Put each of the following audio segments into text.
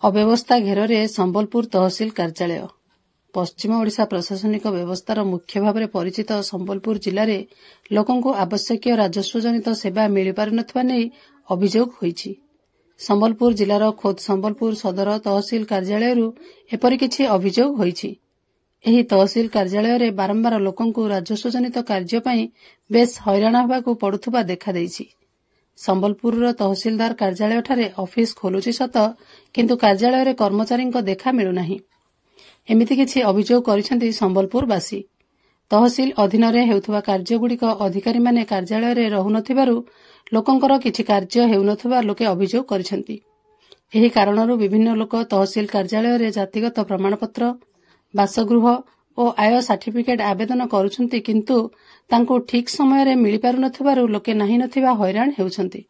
अव्यवस्था घेर में संबलपुर तहसिल कार्यालय पश्चिम ओडिशा प्रशासनिक व्यवस्थार मुख्य भाव में परिचित संबलपुर जिले में लोकों आवश्यक राजस्व जनित सेवा मिल पारुनथिबा नेई अभियोग होईछि। संबलपुर जिलार खोद संबलपुर सदर तहसिल कार्यालय एपरि किछि अभियोग होईछि। एही तहसिल कार्यालय रे बारंबार लोकों राजस्व जनित कार्य पई बेस हैरान होबाकू पड़ुथुबा देखा देइछि। संबलपुर तहसिलदार कार्यालय ठारे ऑफिस खोलुछि सत किंतु कार्यालय रे कर्मचारी देखा मिलुनाही। एमिति किछि अभियोग करिसेंति संबलपुरवासी। तहसिल अधीन रे हेउथुबा कार्यगुड़िक अधिकारी माने कार्यालय रे रहुनथिबारु लोकंकर किछि कार्य हेउनथुबा लोके अभियोग करिसेंति। एही कारणरु विभिन्न लोक तहसिल कार्यालय रे जातिगत प्रमाणपत्र बासगृह और आय सर्टिफिकेट आवेदन करुछंती किंतु तांको ठीक समय रे मिली पारु नथिबारु लोके नाही नथिबा हैरान हेउछंती।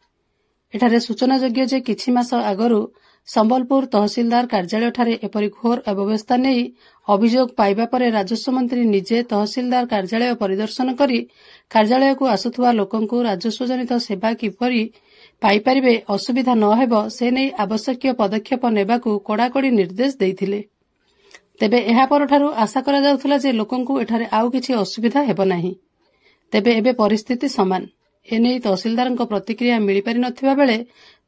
एठारे सूचनायोग्य जे किछि मास आगरु संबलपुर तहसिलदार कार्यालय ठारे एपरि घोर अव्यवस्था नेई अभियोग पाइबा परे राजस्व मंत्री निजे तहसिलदार कार्यालय परिदर्शन करी कार्यालय को आसुथुवा लोकंकु राजस्व जनित सेवा किपरि पाई परिबे असुविधा न हेबो से नै आवश्यक पदक्षेप नेबाकू कड़ाकड़ी निर्देश देइथिले। तेबे एहा परठारु आशा करा जाउथला जे लोकंकु एठारे आउ किछि असुविधा हेबो नाही। तेबे एबे परिस्थिति समान एने तहसिलदारଙ୍କ प्रतिक्रिया मिली पारि नथिबा बेले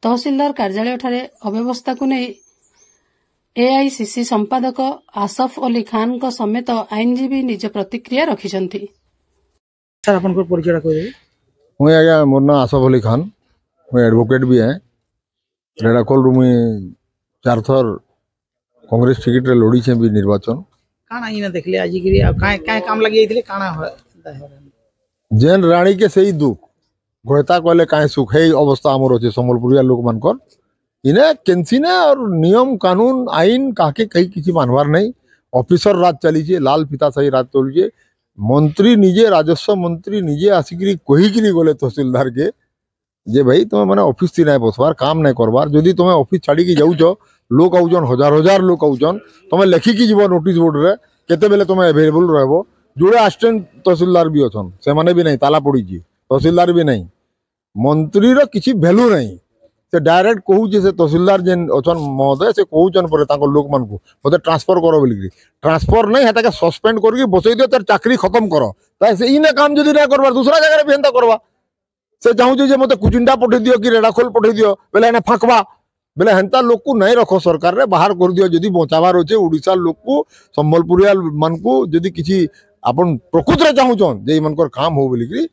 तहसिलदार कार्यालय ठारे अव्यवस्था को नै एआईसीसी संपादक आसफ अली खान को समेत आईनजीवी निज प्रतिक्रिया रखिछंती। सर आपनकर परिचय को देबे। मैं आया मोर नाम आसफ अली खान, मैं एडवोकेट भी है। रेडाकोल रु मैं 4 थर कांग्रेस टिकट रे लड़ी छे भी निर्वाचन काना इना देखले आज गिरी काय काय काम लगी आइथिले काना जेन रानी के सही दुख गोयता कहले काय सुख है अवस्था हमर होचे संबलपुरिया लोक मानकर इने केनसिने और नियम कानून आईन काके कई किछि मानवार नहीं। ऑफिसर राज चली छे लाल फीता सही राज चली छे। मंत्री निजे राजस्व मंत्री निजे आसिकरी कहिकरी गले तहसीलदार के जे भाई तुम माने ऑफिस थी नहीं बसवार काम नहीं करवार जदि तुम ऑफिस छाड़ी की जाउछ लोक आउजन हजार हजार लोक आउजन तुम लेखिकी जीव नोटिस बोर्ड रे केते बेले तुम अवेलेबल रहबो। जोड़े असिस्टेंट तहसीलदार भी अछन से माने भी नहीं ताला पड़ी छी तहसीलदार भी नहीं मंत्री रो किछि वैल्यू नहीं से डायरेक्ट कहू जे से तहसीलदार जेन अछन महोदय से कहूचन पर ताको लोक मान को मते ट्रांसफर करो बोली ट्रांसफर नहीं हेता के सस्पेंड करके बसई दियो तार चाकरी खत्म करो ता से इने काम जदि ना करबार दूसरा जगह रे भी हेंता करबा से चाहू जे मते कुचिंडा पठे दियो कि रेडाखोल पठे दियो बेले एने फाकबा बेले हेंता लोक को नहीं रखो सरकार रे बाहर कर दियो जदि बचावार होचे ओडिसा लोक को संबलपुरिया मान को जदि किछि आपन प्रकृत रे चाहूचन जे मनकर काम हो बोली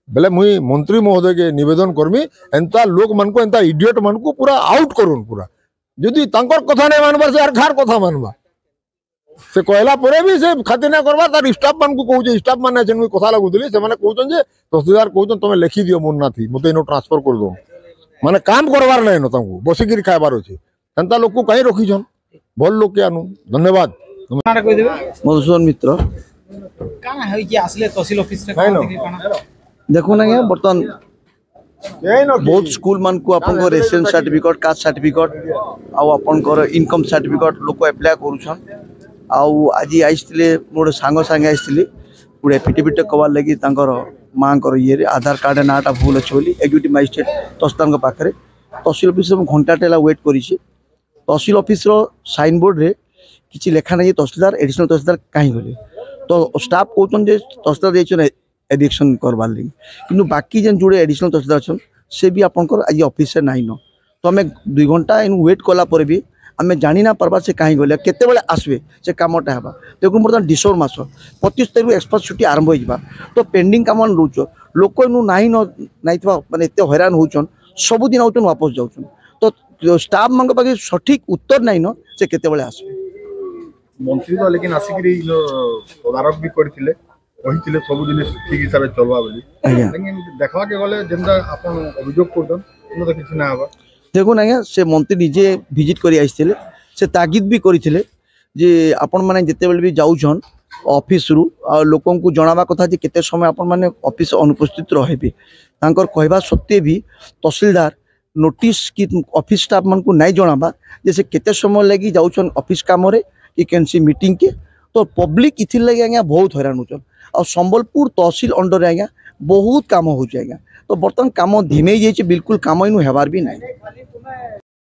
बेले मुई मंत्री महोदय के निवेदन करमी एंता लोक मान को एंता इडियट मान को पूरा आउट करूँ पूरा जदि तांकर कथा नहीं मानबार से खार कथा मानबा से कहला परे भी से खातिर ना करबा तार स्टाफ मान को कहू जे स्टाफ माने जेन कथा लागुदली से माने कहउचन जे तहसीलदार कहउचन तमे लिखि दियो मोर नाथी मते इनो ट्रांसफर कर दो माने काम करवार नहीं न तांको बसिकिरी खाइबार अछि एंता लोक को कहीं रखिछन भल लोक के आनु धन्यवाद। काना कह देबे मधुसूदन मित्र काना है कि आसले तहसील ऑफिस रे काना देखो ना ये बर्तन बहुत स्कूल मान को अपन को रेसिडेंस सर्टिफिकेट कास्ट सर्टिफिकेट आउ अपन को इनकम सर्टिफिकेट लोक अप्लाई करूछन आउ आज आइसले मोर सांग सांगे आइसले पूरे एफिडेविट कवार लगी तांकर मां कर ये आधार कार्ड नाटा भूल अच्छे बोली एग्जीक्यूटिव मजिस्ट्रेट तहसीलदार पाखे तहसील ऑफिस घंटा टेला वेट करी तहसील ऑफिस साइन बोर्ड रे किसी लेखा नहीं तहसीलदार एडिशनल तहसीलदार कहीं गले तो स्टाफ कहते जे तहसीलदार देछन एडिक्शन करवार लगी कि बाकी जेन जोड़े एडिशनल तहसीलदार अच्छन से भी आपंकर आज ऑफिस से नहीं न तो आम 2 घंटा इन वेट कला पर भी आम जानी ना पार्बा से कहीं गले केते आसबे से कामटा हेबा देखो बर्तमान डिसेम्बर मास 25 तारीख एक्सपायर छुट्टी आरंभ हो तो पेंडिंग काम रोच लोक इनु नहीं माने एत हैरान होचन सबुदिन आउचन वापस जाउचन तो स्टाफ मान पाखे सठिक उत्तर नहीं न से केते आसबे मंत्री तो लेकिन आसिकरी तदारक भी करथिले कहिथिले सब जिनिस ठीक हिसाब से चलवा बोली लेकिन देखवा के गले जेंदा अपन अभियोग करदन न तो किछ ना आबा। देखो ना से मंत्री निजे विजिट करी आइथिले से तागिद भी करिथिले जे आपण माने जते बेले भी जाउछन ऑफिस रु लोकन को जणावा कथा जे केते समय आपण माने ऑफिस अनुपस्थित रहबे तांकर कहबा सत्य भी तहसीलदार नोटिस की ऑफिस स्टाफ मान को नहीं जणावा जे से केते समय लगी जाउछन ऑफिस काम रे कि कैंसी मीटिंग के तो पब्लिक इथिर लगे आज्ञा बहुत हैरान होचन और संबलपुर तहसील अंडर आज्ञा बहुत काम हो जाएगा तो बर्तमान काम धीमे जाइए बिल्कुल काम इनु हेबार भी नहीं।